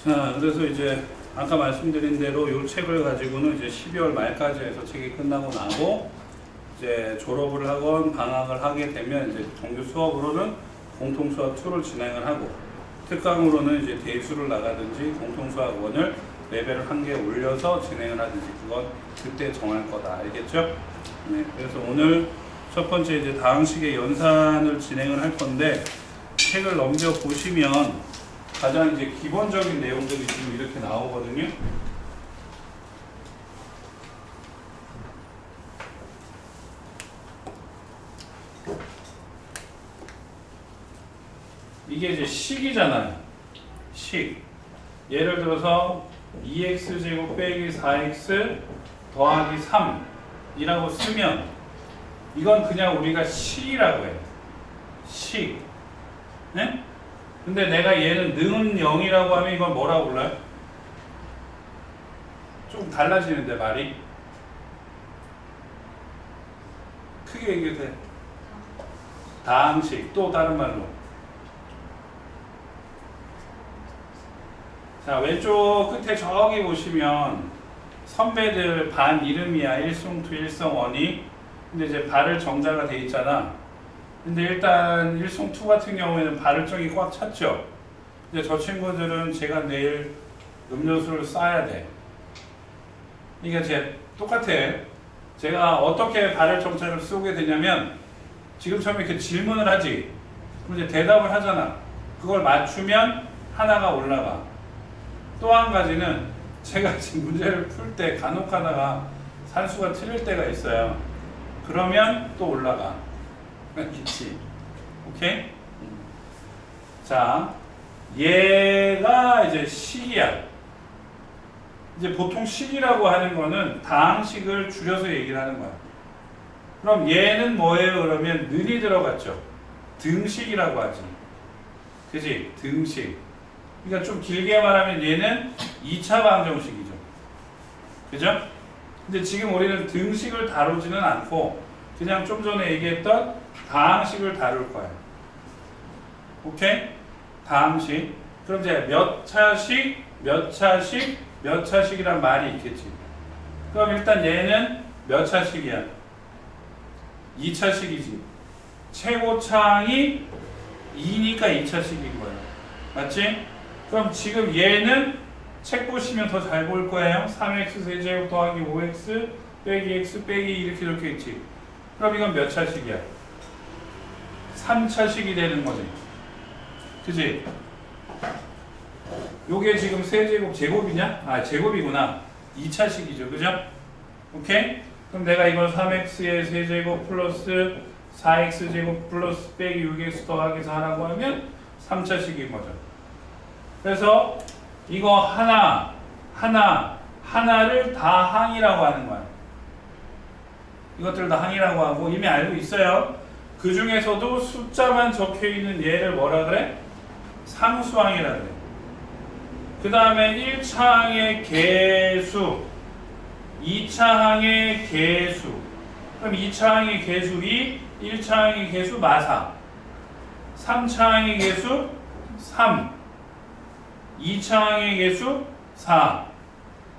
자, 그래서 이제 아까 말씀드린 대로 이 책을 가지고는 이제 12월 말까지 해서 책이 끝나고 나고 이제 졸업을 하건 방학을 하게 되면 이제 정규 수업으로는 공통수학 2를 진행을 하고 특강으로는 이제 대수를 나가든지 공통수학 1을 레벨을 한 개 올려서 진행을 하든지 그건 그때 정할 거다. 알겠죠? 네. 그래서 오늘 첫 번째 이제 다항식의 연산을 진행을 할 건데 책을 넘겨 보시면 가장 이제 기본적인 내용들이 지금 이렇게 나오거든요. 이게 이제 식이잖아요. 식. 예를 들어서 2x제곱 빼기 4x 더하기 3이라고 쓰면 이건 그냥 우리가 식이라고 해요. 식. 네? 근데 내가 얘는 는 0이라고 하면 이건 뭐라고 불러요? 좀 달라지는데 말이 크게 얘기해도 돼. 다항식. 또 다른 말로 자 왼쪽 끝에 저기 보시면 선배들 반 이름이야. 일송투 일성원이. 근데 이제 발을 정자가 돼 있잖아. 근데 일단 일송투 같은 경우에는 발을정이 꽉 찼죠. 이제 저 친구들은 제가 내일 음료수를 싸야 돼. 이게 똑같아. 제가 어떻게 발을 정자를 쏘게 되냐면 지금처럼 이렇게 질문을 하지. 그럼 이제 대답을 하잖아. 그걸 맞추면 하나가 올라가. 또 한 가지는 제가 지금 문제를 풀 때 간혹 하다가 산수가 틀릴 때가 있어요. 그러면 또 올라가. 그치? 오케이? 자, 얘가 이제 식이야. 이제 보통 식이라고 하는 거는 다항식을 줄여서 얘기를 하는 거야. 그럼 얘는 뭐예요? 그러면 는이 들어갔죠. 등식이라고 하지. 그지? 등식. 그러니까 좀 길게 말하면 얘는 2차 방정식이죠. 그죠? 근데 지금 우리는 등식을 다루지는 않고 그냥 좀 전에 얘기했던 다항식을 다룰 거예요. 오케이? 다항식. 그럼 이제 몇 차식, 몇 차식, 몇 차식이란 말이 있겠지. 그럼 일단 얘는 몇 차식이야? 2차식이지. 최고차항이 2니까 2차식인 거예요. 맞지? 그럼 지금 얘는 책 보시면 더 잘 보일 거예요. 3x 세제곱 더하기 5x 빼기 x 빼기 이렇게 적혀 있지. 그럼 이건 몇 차식이야? 3차식이 되는 거지. 그지? 요게 지금 세제곱 제곱이냐? 아 제곱이구나. 2차식이죠. 그죠? 오케이? 그럼 내가 이걸 3x의 세제곱 플러스 4x제곱 플러스 빼기 6x 더하기 4라고 하면 3차식인 거죠. 그래서 이거 하나를 다 항이라고 하는 거야. 이것들 다 항이라고 하고 이미 알고 있어요. 그 중에서도 숫자만 적혀 있는 얘를 뭐라 그래? 상수항이라 그래. 그 다음에 1차항의 개수, 2차항의 개수. 그럼 2차항의 개수 2, 1차항의 개수 마사, 3차항의 개수 3, 2차항의 개수 4,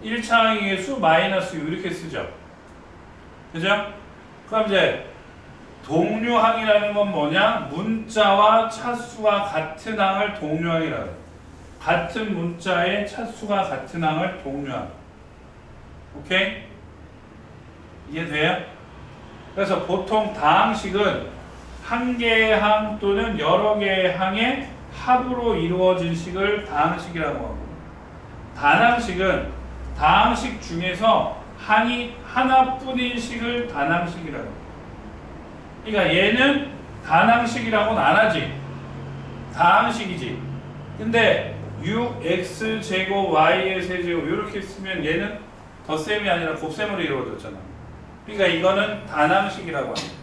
1차항의 개수 마이너스 6 이렇게 쓰죠. 그죠? 그럼 이제 동류항이라는 건 뭐냐? 문자와 차수가 같은 항을 동류항이라고 해요. 같은 문자의 차수가 같은 항을 동류항. 오케이? 이해돼요? 그래서 보통 다항식은 한 개의 항 또는 여러 개의 항의 합으로 이루어진 식을 다항식이라고 하고, 단항식은 다항식 중에서 항이 하나뿐인 식을 단항식이라고 해요. 그러니까 얘는 단항식이라고는 안 하지. 다항식이지. 근데 6x제곱 y의 세제곱 이렇게 쓰면 얘는 덧셈이 아니라 곱셈으로 이루어졌잖아. 그러니까 이거는 단항식이라고 합니다.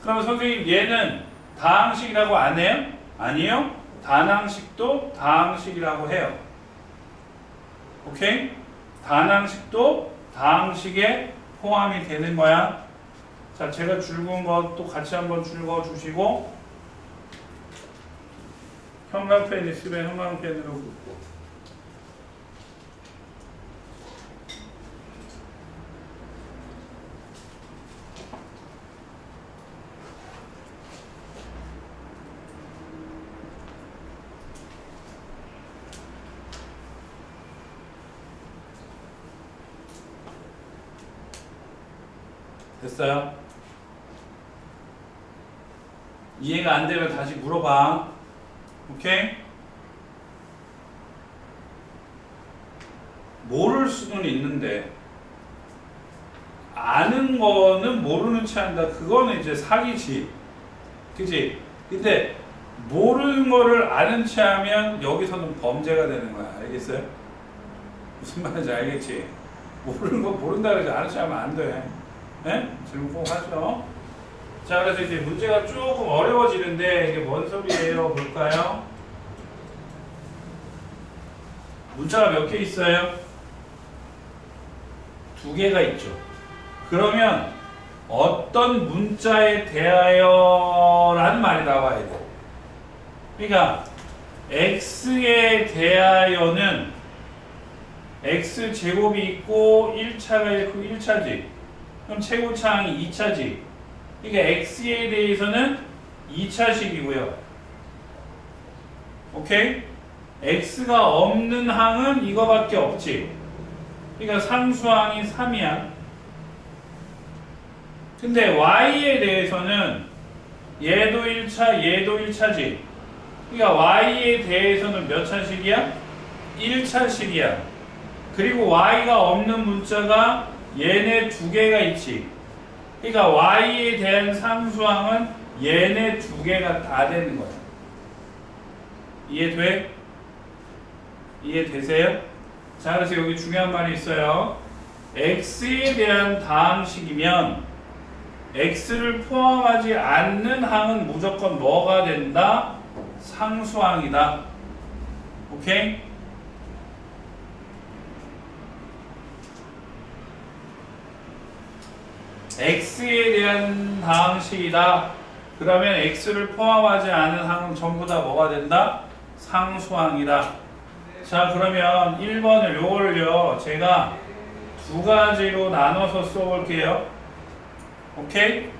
그러면 선생님 얘는 다항식이라고 안 해요? 아니요. 단항식도 다항식이라고 해요. 오케이? 단항식도 다항식에 포함이 되는 거야. 자, 제가 줄거운 것도 같이 한번 줄거 주시고, 형광펜 있으면 형광펜으로 긋고. 됐어요? 이해가 안 되면 다시 물어봐. 오케이? 모를 수는 있는데 아는 거는 모르는 체 한다. 그거는 이제 사기지. 그치? 근데 모르는 거를 아는 체 하면 여기서는 범죄가 되는 거야. 알겠어요? 무슨 말인지 알겠지? 모르는 거 모른다 그러지 아는 체 하면 안 돼. 네? 질문 꼭 하죠. 자, 그래서 이제 문제가 조금 어려워지는데 이게 뭔 소리예요? 볼까요? 문자가 몇 개 있어요? 2개가 있죠. 그러면 어떤 문자에 대하여 라는 말이 나와야 돼. 그러니까 x에 대하여는 x제곱이 있고 1차가 있고 1차지. 그럼 최고차항이 2차지. 그러니까 x에 대해서는 2차식이고요. 오케이? x가 없는 항은 이거밖에 없지. 그러니까 상수항이 3이야. 근데 y에 대해서는 얘도 1차, 얘도 1차지. 그러니까 y에 대해서는 몇 차식이야? 1차식이야. 그리고 y가 없는 문자가 얘네 2개가 있지. 그러니까 y에 대한 상수항은 얘네 2개가 다 되는 거야. 이해돼? 이해되세요? 자, 그래서 여기 중요한 말이 있어요. x에 대한 다항식이면 x를 포함하지 않는 항은 무조건 뭐가 된다? 상수항이다. 오케이? x에 대한 다항식이다. 그러면 x를 포함하지 않은 항은 전부 다 뭐가 된다? 상수항이다. 자, 그러면 1번을 요거를요 제가 2가지로 나눠서 써볼게요. 오케이?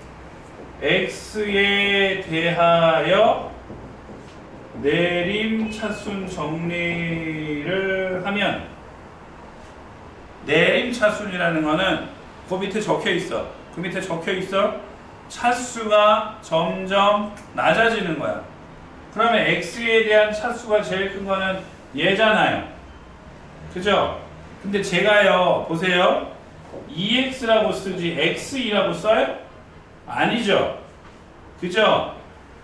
x에 대하여 내림차순 정리를 하면, 내림차순이라는 거는 그 밑에 적혀 있어. 그 밑에 적혀 있어. 차수가 점점 낮아지는 거야. 그러면 x에 대한 차수가 제일 큰 거는 얘잖아요. 그죠? 근데 제가요, 보세요. 2x라고 쓰지 x2라고 써요? 아니죠. 그죠?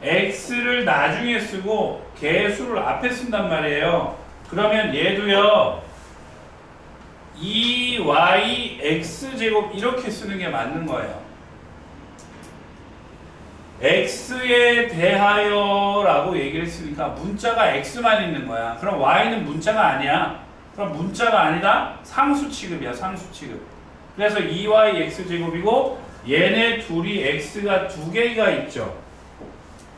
x를 나중에 쓰고 개수를 앞에 쓴단 말이에요. 그러면 얘도요 2yx제곱 이렇게 쓰는 게 맞는 거예요. x에 대하여 라고 얘기를 했으니까 문자가 x만 있는 거야. 그럼 y는 문자가 아니야. 그럼 문자가 아니라 상수 취급이야. 상수 취급. 그래서 2yx제곱이고 얘네 둘이 x가 2개가 있죠.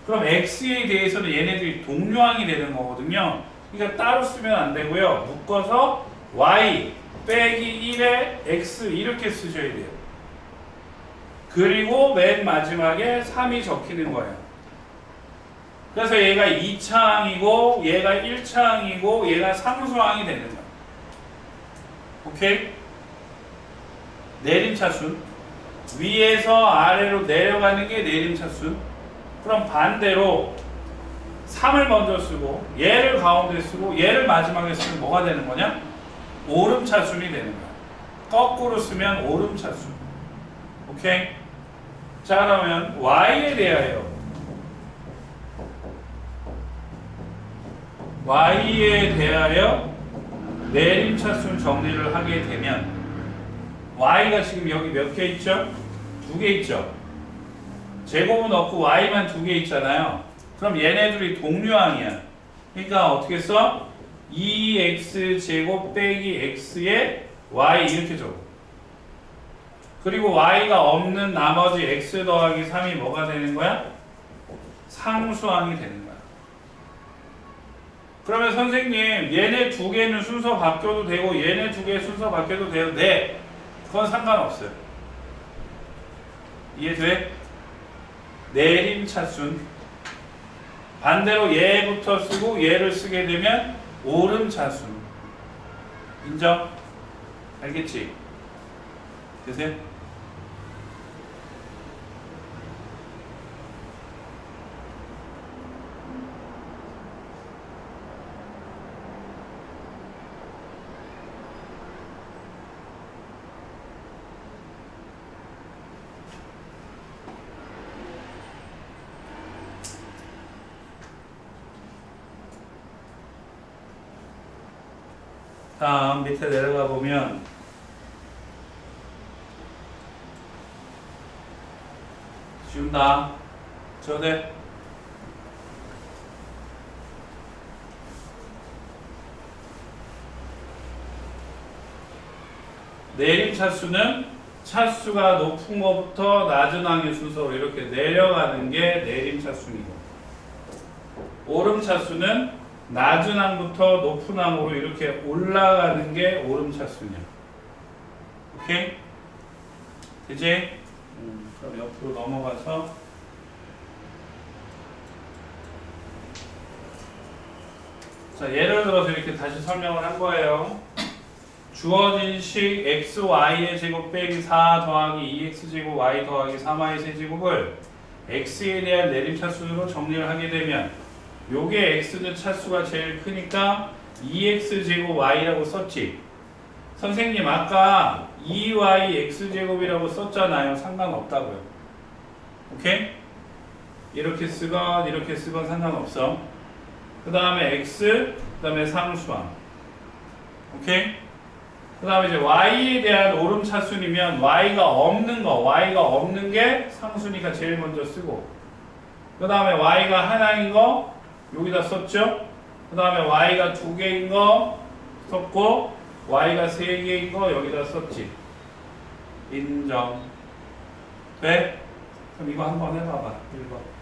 그럼 x에 대해서는 얘네들이 동류항이 되는 거거든요. 그러니까 따로 쓰면 안 되고요. 묶어서 y 빼기 1에 x 이렇게 쓰셔야 돼요. 그리고 맨 마지막에 3이 적히는 거예요. 그래서 얘가 2차항이고 얘가 1차항이고 얘가 상수항이 되는 거예요. 오케이? 내림차순. 위에서 아래로 내려가는 게 내림차순. 그럼 반대로 3을 먼저 쓰고 얘를 가운데 쓰고 얘를 마지막에 쓰면 뭐가 되는 거냐? 오름차순이 되는 거야. 거꾸로 쓰면 오름차순. 오케이? 자, 그러면 y에 대하여 내림차순 정리를 하게 되면 y가 지금 여기 몇 개 있죠? 2개 있죠? 제곱은 없고 y만 2개 있잖아요. 그럼 얘네들이 동류항이야. 그러니까 어떻게 써? 2x제곱 빼기 x에 y 이렇게 적어. 그리고 y가 없는 나머지 x 더하기 3이 뭐가 되는 거야? 상수항이 되는 거야. 그러면 선생님 얘네 2개는 순서 바뀌어도 되고 얘네 2개 순서 바뀌어도 돼요? 네. 그건 상관없어요. 이해돼? 내림차순. 반대로 얘부터 쓰고 얘를 쓰게 되면 오름차순. 인정? 알겠지? 되세요? 다음 밑에 내려가 보면 지운다. 저대 내림 차수는 차수가 높은 것부터 낮은 항의 순서로 이렇게 내려가는 게 내림 차수이고, 오름 차수는 낮은 항부터 높은 항으로 이렇게 올라가는 게 오름 차수냐. 오케이? 되지? 그럼 옆으로 넘어가서 자, 예를 들어서 이렇게 다시 설명을 한 거예요. 주어진 식 xy의 제곱 빼기 4 더하기 2x 제곱 y 더하기 3y 세제곱을 x에 대한 내림 차수로 정리를 하게 되면 요게 x는 차수가 제일 크니까 2x 제곱 y라고 썼지. 선생님 아까 2y x 제곱이라고 썼잖아요. 상관없다고요. 오케이? 이렇게 쓰건 이렇게 쓰건 상관없어. 그 다음에 x, 그 다음에 상수항. 오케이? 그 다음에 이제 y에 대한 오름 차순이면 y가 없는 게 상수니까 제일 먼저 쓰고, 그 다음에 y가 하나인 거 여기다 썼죠. 그 다음에 y가 2개인 거 썼고, y가 3개인 거 여기다 썼지. 인정. 돼? 그럼 이거 한번 해봐봐. 1번.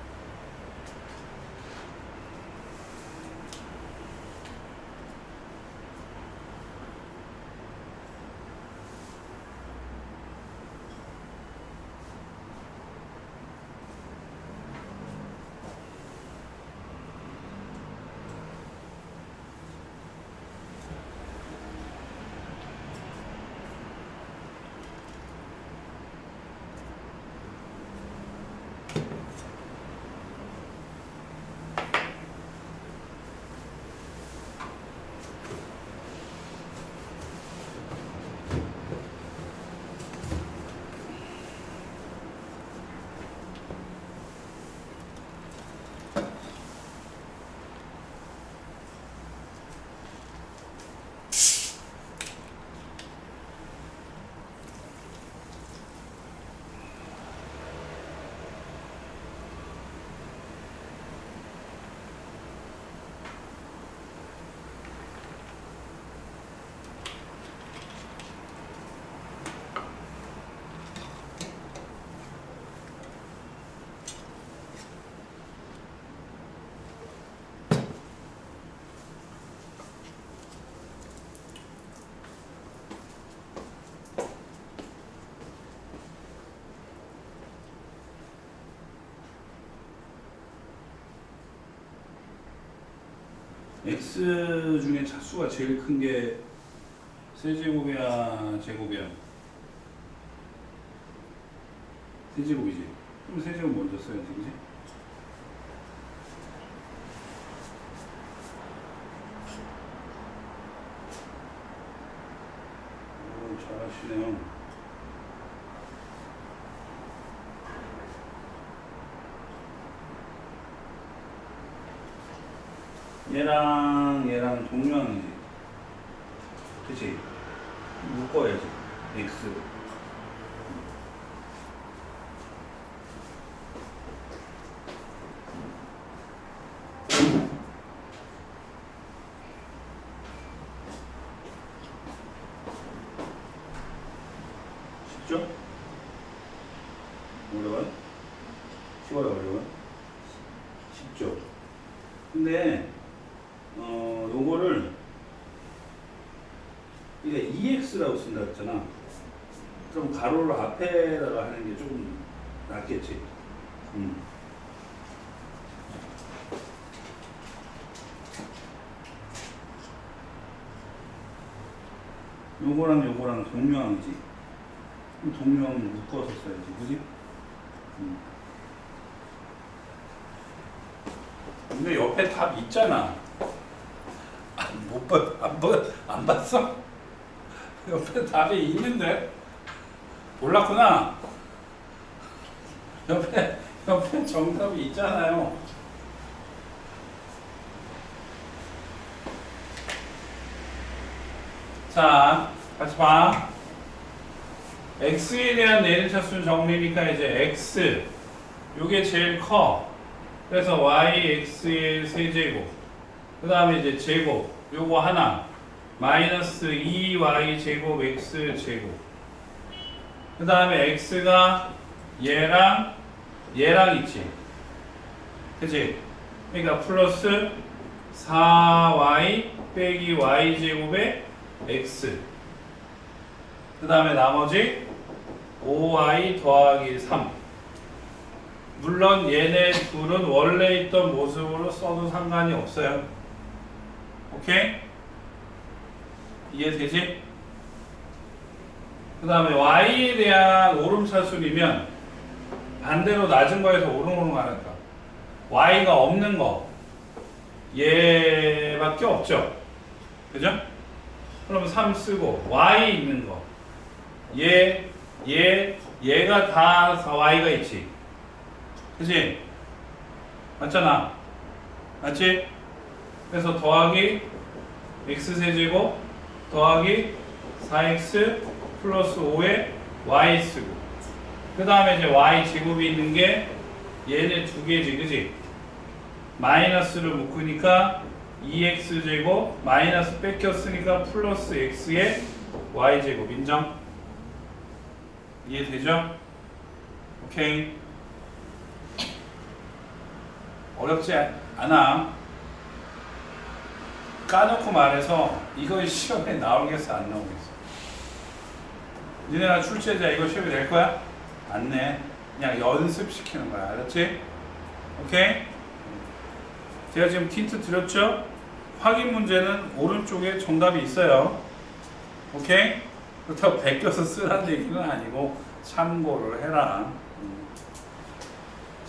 x 중에 차수가 제일 큰 게 세제곱이야, 제곱이야? 세제곱이지. 그럼 세제곱 먼저 써야지, 그지? 오, 잘하시네요. 얘랑 동류항이지. 그치? 묶어야지. x. 쉽죠? 어려워요? 쉬워요, 어려워요? 쉽죠? 근데 요거를 이게 EX라고 쓴다 했잖아. 그럼 가로를 앞에다가 하는 게 조금 낫겠지. 요거랑 요거랑 동류항이지. 동류항 묶어서 써야지, 그지? 근데 옆에 답 있잖아. 안 봤어? 옆에 답이 있는데? 몰랐구나. 옆에 정답이 있잖아요. 자, 같이 봐. x에 대한 내림차순 정리니까 이제 x 요게 제일 커. 그래서 yx의 세제곱. 그 다음에 이제 제곱 요거 하나 마이너스 2y 제곱 x 제곱. 그 다음에 x가 얘랑 있지. 그치? 그러니까 플러스 4y 빼기 y 제곱에 x. 그 다음에 나머지 5y 더하기 3. 물론 얘네 둘은 원래 있던 모습으로 써도 상관이 없어요. 오케이? 이해되지? 그 다음에 y에 대한 오름차순이면 반대로 낮은 거에서 오름으로 가는 거. y가 없는 거 얘밖에 없죠. 그죠? 그럼 3 쓰고 y 있는 거 얘가 다 y가 있지. 그치? 맞잖아. 맞지? 그래서 더하기 x세제곱 더하기 4x 플러스 5에 y 쓰고 그 다음에 이제 y 제곱이 있는 게 얘네 두 개지. 그치? 마이너스를 묶으니까 2x 제곱 마이너스 뺏겼으니까 플러스 x에 y 제곱. 인정? 이해되죠? 오케이. 어렵지 않아. 까놓고 말해서 이거 시험에 나오겠어 안 나오겠어? 니네가 출제자 이거 시험에 낼 거야? 안 내. 그냥 연습시키는 거야. 알았지? 오케이? 제가 지금 힌트 드렸죠? 확인 문제는 오른쪽에 정답이 있어요. 오케이? 그렇다고 베껴서 쓰라는 얘기는 아니고 참고를 해라.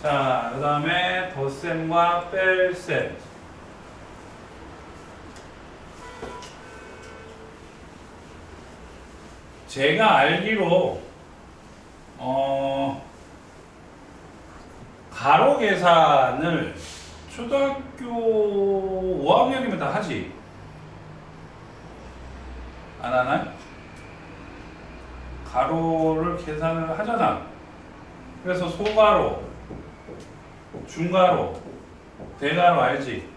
자, 그 다음에 덧셈과 뺄셈. 제가 알기로 가로 계산을 초등학교 5학년이면 다 하지? 안 하나요? 가로를 계산을 하잖아. 그래서 소가로, 중가로, 대가로 알지?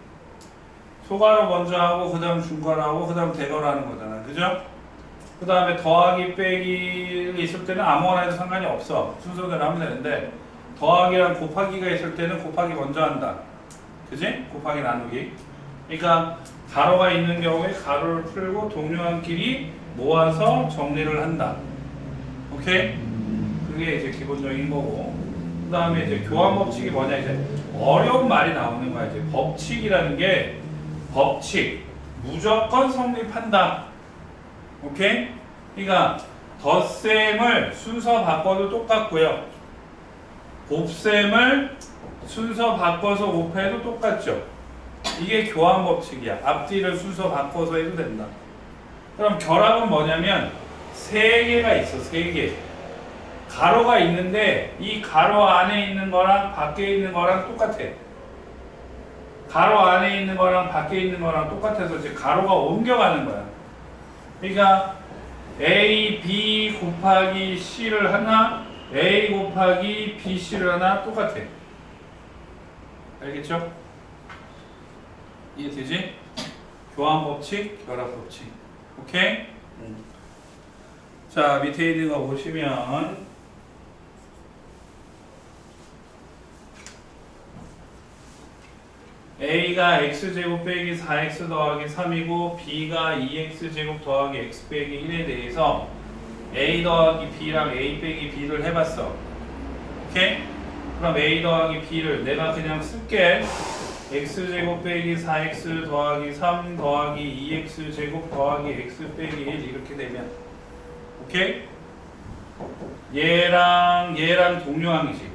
소가로 먼저 하고 그 다음 중가로 하고 그 다음 대가로 하는 거잖아. 그죠? 그 다음에 더하기 빼기 있을 때는 아무거나 해도 상관이 없어. 순서대로 하면 되는데 더하기랑 곱하기가 있을 때는 곱하기 먼저 한다. 그지? 곱하기 나누기. 그러니까 가로가 있는 경우에 가로를 풀고 동료한끼리 모아서 정리를 한다. 오케이? 그게 이제 기본적인 거고. 그 다음에 이제 교환 법칙이 뭐냐, 이제 어려운 말이 나오는 거야. 이제 법칙이라는 게 법칙 무조건 성립한다. 오케이? 그러니까 덧셈을 순서 바꿔도 똑같고요. 곱셈을 순서 바꿔서 곱해도 똑같죠. 이게 교환 법칙이야. 앞뒤를 순서 바꿔서 해도 된다. 그럼 결합은 뭐냐면 세 개가 있어. 세 개. 가로가 있는데 이 가로 안에 있는 거랑 밖에 있는 거랑 똑같아. 가로 안에 있는 거랑 밖에 있는 거랑 똑같아서 이제 가로가 옮겨가는 거야. 그러니까 A, B 곱하기 C를 하나, A 곱하기 BC를 하나 똑같아. 알겠죠? 이해되지? 교환 법칙, 결합 법칙. 오케이? 자, 밑에 있는 거 보시면 A가 x제곱 빼기 4x 더하기 3이고 B가 2x제곱 더하기 x 빼기 1에 대해서 A 더하기 B랑 A 빼기 B를 해봤어. 오케이? 그럼 A 더하기 B를 내가 그냥 쓸게. x제곱 빼기 4x 더하기 3 더하기 2x제곱 더하기 x 빼기 1 이렇게 되면 오케이? 얘랑 동료항이지.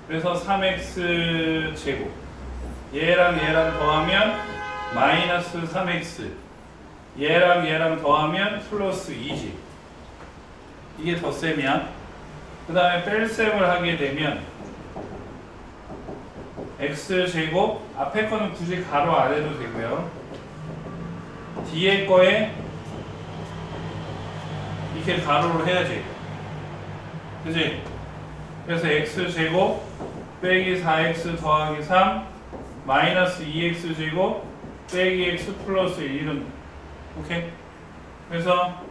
그래서 3x제곱 얘랑 더하면 마이너스 3x 얘랑 더하면 플러스 2지. 이게 덧셈이야. 그 다음에 뺄셈을 하게 되면 x제곱 앞에 거는 굳이 가로 안 해도 되고요. 뒤에 거에 밑에 가로로 해야지. 그지? 그래서 x제곱 빼기 4x 더하기 3 마이너스 2x제곱 빼기 x 플러스 1은 오케이? 그래서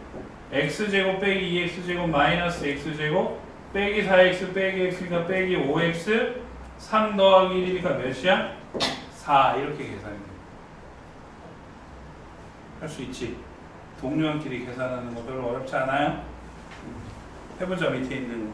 x제곱 빼기 2x제곱 마이너스 x제곱 빼기 4x 빼기 x니까 빼기 5x 3 더하기 1이니까 몇이야? 4 이렇게 계산해. 할 수 있지. 동료한끼리 계산하는 거 별로 어렵지 않아요? 해보자. 밑에 있는 거.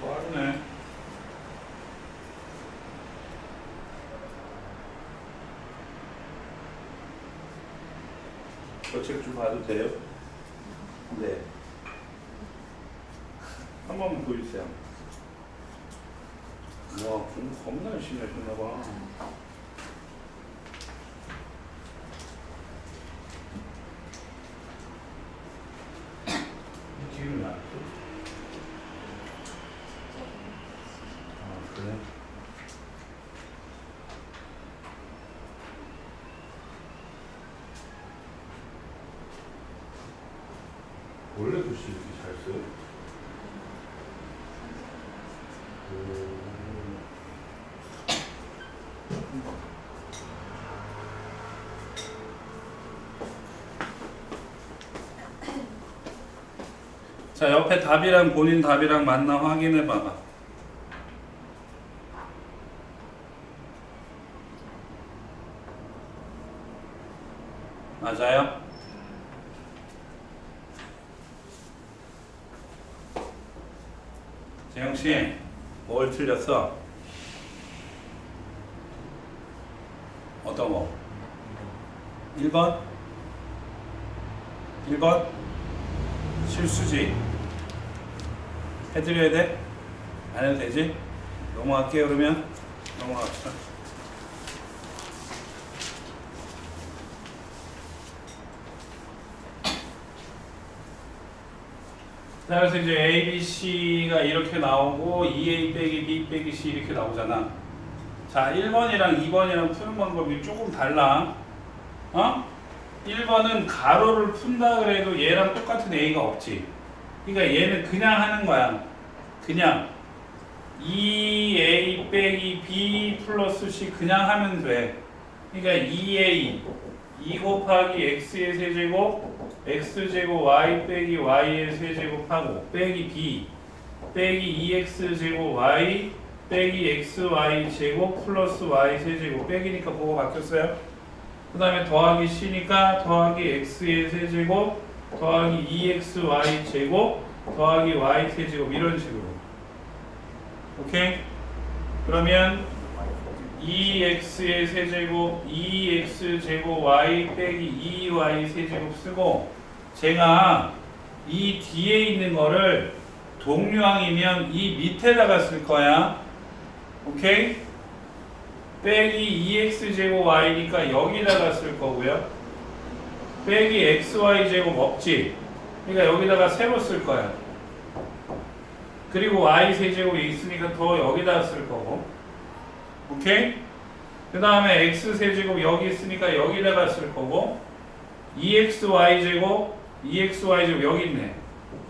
빠르네. 저 책 좀 봐도 돼요? 네. 한 번만 보여주세요. 와, 공부 겁나 열심히 하셨나봐. 기분이 안 좋아? 그래? 원래 글씨 이렇게 잘 써요? 자, 옆에 답이랑 본인 답이랑 맞나 확인해 봐봐. 맞아요? 재영씨, 뭘 틀렸어? 어떤 거? 1번? 1번? 실수지? 해드려야 돼? 안 해도 되지? 넘어갈게요. 그러면 넘어갑시다. 자, 그래서 이제 A, B, C가 이렇게 나오고 2A 빼기 B 빼기 C 이렇게 나오잖아. 자, 1번이랑 2번이랑 푸는 방법이 조금 달라. 어? 1번은 가로를 푼다 그래도 얘랑 똑같은 A가 없지. 그러니까 얘는 그냥 하는 거야. 그냥 2A 빼기 B 플러스 C 그냥 하면 돼. 그러니까 2A 2 곱하기 X의 세제곱 X제곱 Y 빼기 Y의 세제곱하고 빼기 B 빼기 2X제곱 Y 빼기 XY 제곱 플러스 Y 세제곱 빼기니까 뭐가 바뀌었어요? 그 다음에 더하기 C니까 더하기 X의 세제곱 더하기 2XY 제곱 더하기 Y 세제곱 이런 식으로. 오케이? 그러면 2x의 세제곱 2x제곱 y 빼기 2y 세제곱 쓰고 제가 이 뒤에 있는 거를 동류항이면 이 밑에다가 쓸 거야. 오케이? 빼기 2x제곱 y니까 여기다가 쓸 거고요. 빼기 xy제곱 없지? 그러니까 여기다가 세로 쓸 거야. 그리고 y 세제곱이 있으니까 더 여기다 쓸 거고. 오케이? 그 다음에 x 세제곱 여기 있으니까 여기다가 쓸 거고. 2xy 제곱 여기 있네.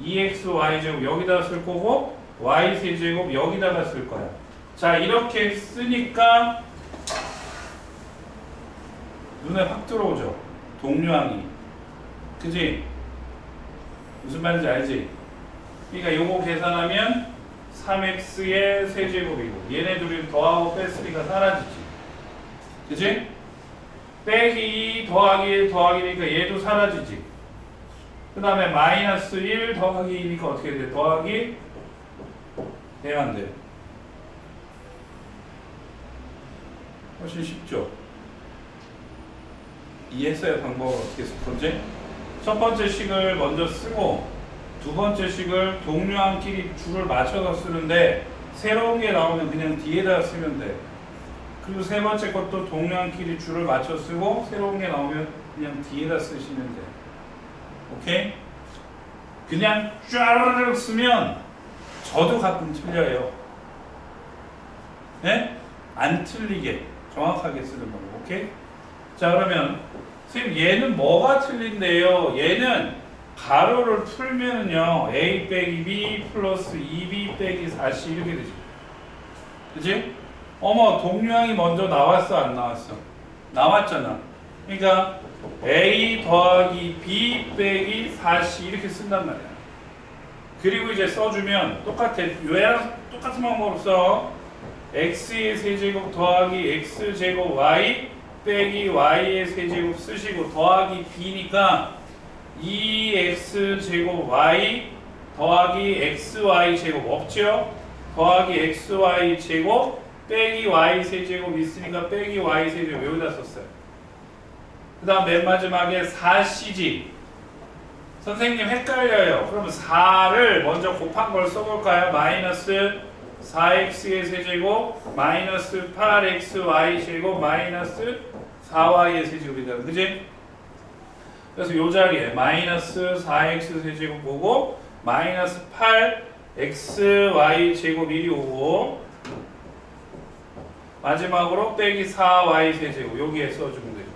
2xy 제곱 여기다가 쓸 거고 y 세제곱 여기다가 쓸 거야. 자, 이렇게 쓰니까 눈에 확 들어오죠. 동류항이. 그지? 무슨 말인지 알지? 그러니까 요거 계산하면 3x의 세제곱이고 얘네 둘이 더하고 뺐으니까 사라지지. 그지? 빼기 더하기 1 더하기 니까 얘도 사라지지. 그 다음에 마이너스 1 더하기 2니까 어떻게 돼? 더하기 돼야 안 돼요? 훨씬 쉽죠? 이해했어요? 방법을 어떻게 쓸 건지? 첫 번째 식을 먼저 쓰고 두 번째 식을 동류항끼리 줄을 맞춰서 쓰는데 새로운 게 나오면 그냥 뒤에다 쓰면 돼. 그리고 세 번째 것도 동류항끼리 줄을 맞춰 쓰고 새로운 게 나오면 그냥 뒤에다 쓰시면 돼. 오케이? 그냥 쫘르륵 쓰면 저도 가끔 틀려요. 네? 안 틀리게 정확하게 쓰는 거고. 오케이? 자, 그러면 선생님 얘는 뭐가 틀린데요? 얘는 가로를 풀면은요 a 빼기 b 플러스 2b 빼기 4c 이렇게 되죠. 그치? 어머, 동류항이 먼저 나왔어 안 나왔어? 나왔잖아. 그러니까 a 더하기 b 빼기 4c 이렇게 쓴단 말이야. 그리고 이제 써주면 똑같아. 얘랑 똑같은 방법으로 써. x의 세제곱 더하기 x제곱 y 빼기 y의 세제곱 쓰시고 더하기 b니까 2x제곱 y 더하기 xy제곱 없죠? 더하기 xy제곱 빼기 y세제곱 있으니까 빼기 y세제곱 여기다 썼어요. 그 다음 맨 마지막에 4cg. 선생님 헷갈려요. 그러면 4를 먼저 곱한 걸 써볼까요? 마이너스 4x의 세제곱 마이너스 8xy제곱 마이너스 4y의 세제곱이다. 그지? 그래서 요 자리에 마이너스 4x 세제곱 보고 마이너스 8xy 제곱 이리 오고 마지막으로 빼기 4y 세제곱 여기에 써주면 되죠.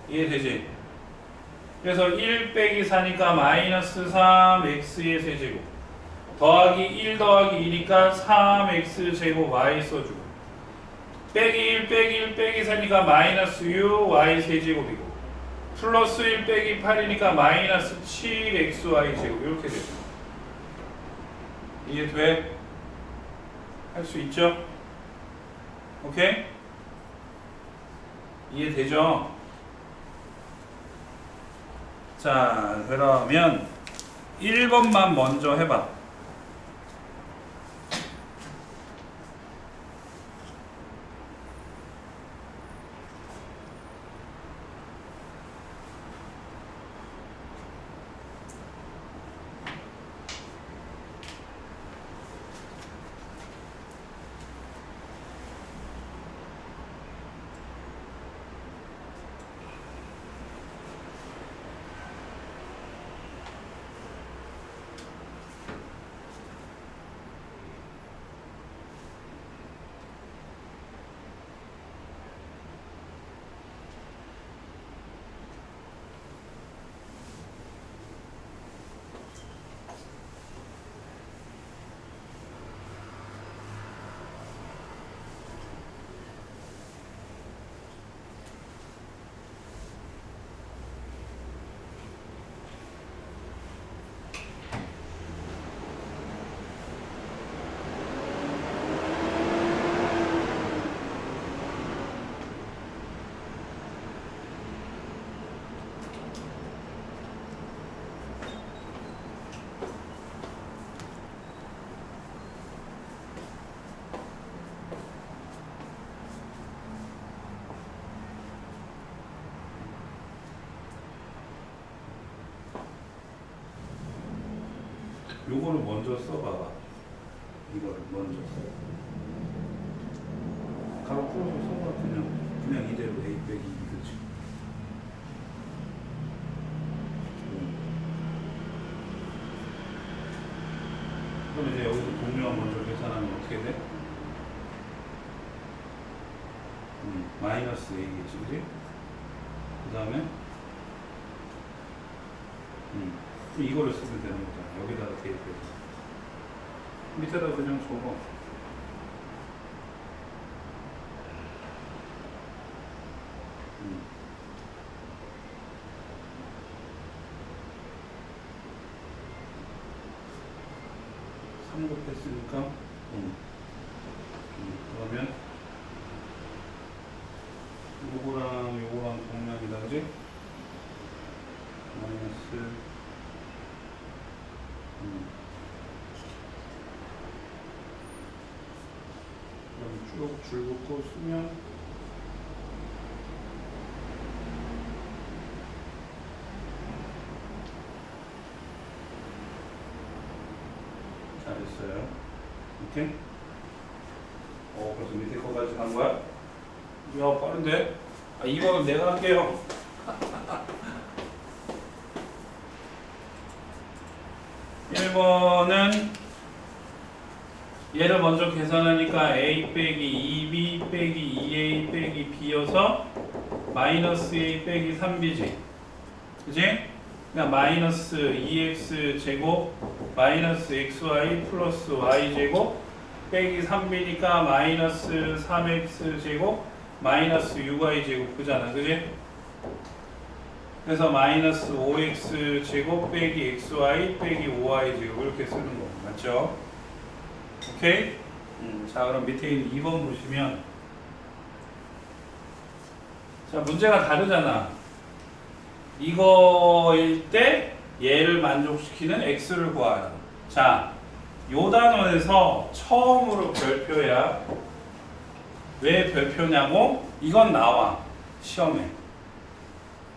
이해되지? 그래서 1 빼기 4니까 마이너스 3x의 세제곱 더하기 1 더하기 2니까 3x 제곱 y 써주고 빼기 1 빼기 1 빼기 4니까 마이너스 6y 세제곱이고 플러스 1 빼기 8이니까 마이너스 7xy 제곱 이렇게 되죠. 이해돼? 할 수 있죠? 오케이? 이해되죠? 자, 그러면 1번만 먼저 해봐. 요거를 먼저 써봐봐. 이거를 먼저 써. 가로 풀어서 써봐. 그냥 이대로 a 빼기 2 그치? 공유와 먼저 계산하면 어떻게 돼? 마이너스 A겠지, 그지? 그 다음에 이거를 쓰면 되는 거잖아. 여기다가 대입해서 밑에다 그냥 적어. 삼곱했으니까 그러면 요거랑 요거랑 동량이다, 그지? 마이너스 그럼 쭉 줄긋고 쓰면 잘했어요. 오케이? 벌써 밑에 거까지 간 거야? 야, 빠른데? 2번은 내가 할게요. 1번은 얘를 먼저 계산하니까 a 빼기 2b 빼기 2a 빼기 b여서 마이너스 a 빼기 3b지. 그지? 그냥 마이너스 2x 제곱 마이너스 xy 플러스 y 제곱 빼기 3b니까 마이너스 3x 제곱 마이너스 6y 제곱 그잖아, 그지? 그래서 마이너스 5x 제곱 빼기 xy 빼기 5y 제곱 이렇게 쓰는 거 맞죠? 오케이? 자, 그럼 밑에 있는 2번 보시면 자, 문제가 다르잖아. 이거일 때 얘를 만족시키는 x를 구하라. 자, 요 단원에서 처음으로 별표야. 왜 별표냐고? 이건 나와. 시험에.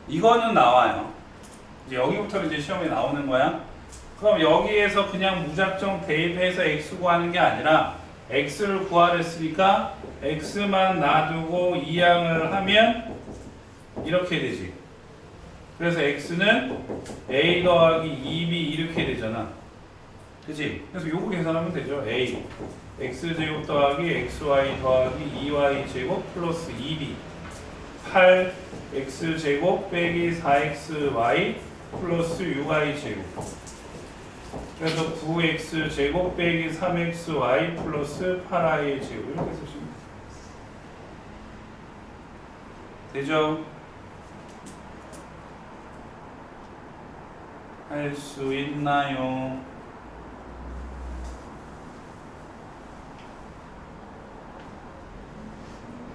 이거는 나와요. 이제 여기부터 이제 시험에 나오는 거야. 그럼 여기에서 그냥 무작정 대입해서 x 구하는 게 아니라 x를 구하랬으니까 x만 놔두고 이항을 하면 이렇게 되지. 그래서 x는 a 더하기 2b 이렇게 되잖아. 그치? 그래서 요거 계산하면 되죠. a x제곱 더하기 xy 더하기 2y 제곱 플러스 2b 8x제곱 빼기 4xy 플러스 6y 제곱 그래서 9x제곱 빼기 3xy 플러스 8y 제곱 이렇게 쓰시면 되죠? 할 수 있나요?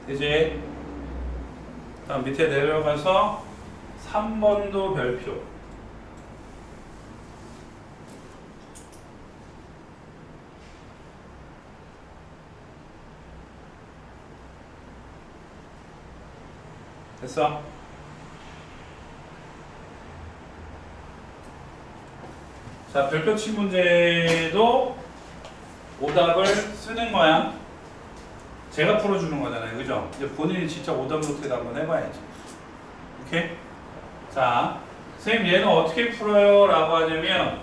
이제 다음 밑에 내려가서 3번도 별표. 됐어? 자, 별표치 문제도 오답을 쓰는 거야. 제가 풀어주는 거잖아요. 그죠? 이제 본인이 직접 오답 노트에다 한번 해봐야지. 오케이? 자, 선생님 얘는 어떻게 풀어요? 라고 하냐면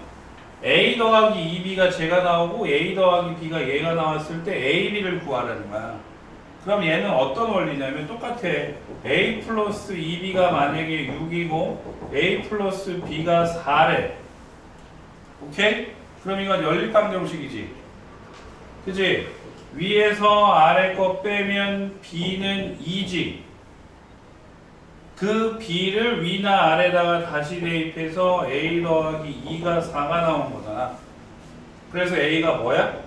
a 더하기 2b가 제가 나오고 a 더하기 b가 얘가 나왔을 때 a, b를 구하라는 거야. 그럼 얘는 어떤 원리냐면 똑같아. a 플러스 2b가 만약에 6이고 a 플러스 b가 4래. 오케이? 그럼 이건 연립방정식이지. 그치? 위에서 아래 거 빼면 b는 2지. 그 b를 위나 아래다가 다시 대입해서 a 더하기 2가 4가 나온 거잖아. 그래서 a가 뭐야?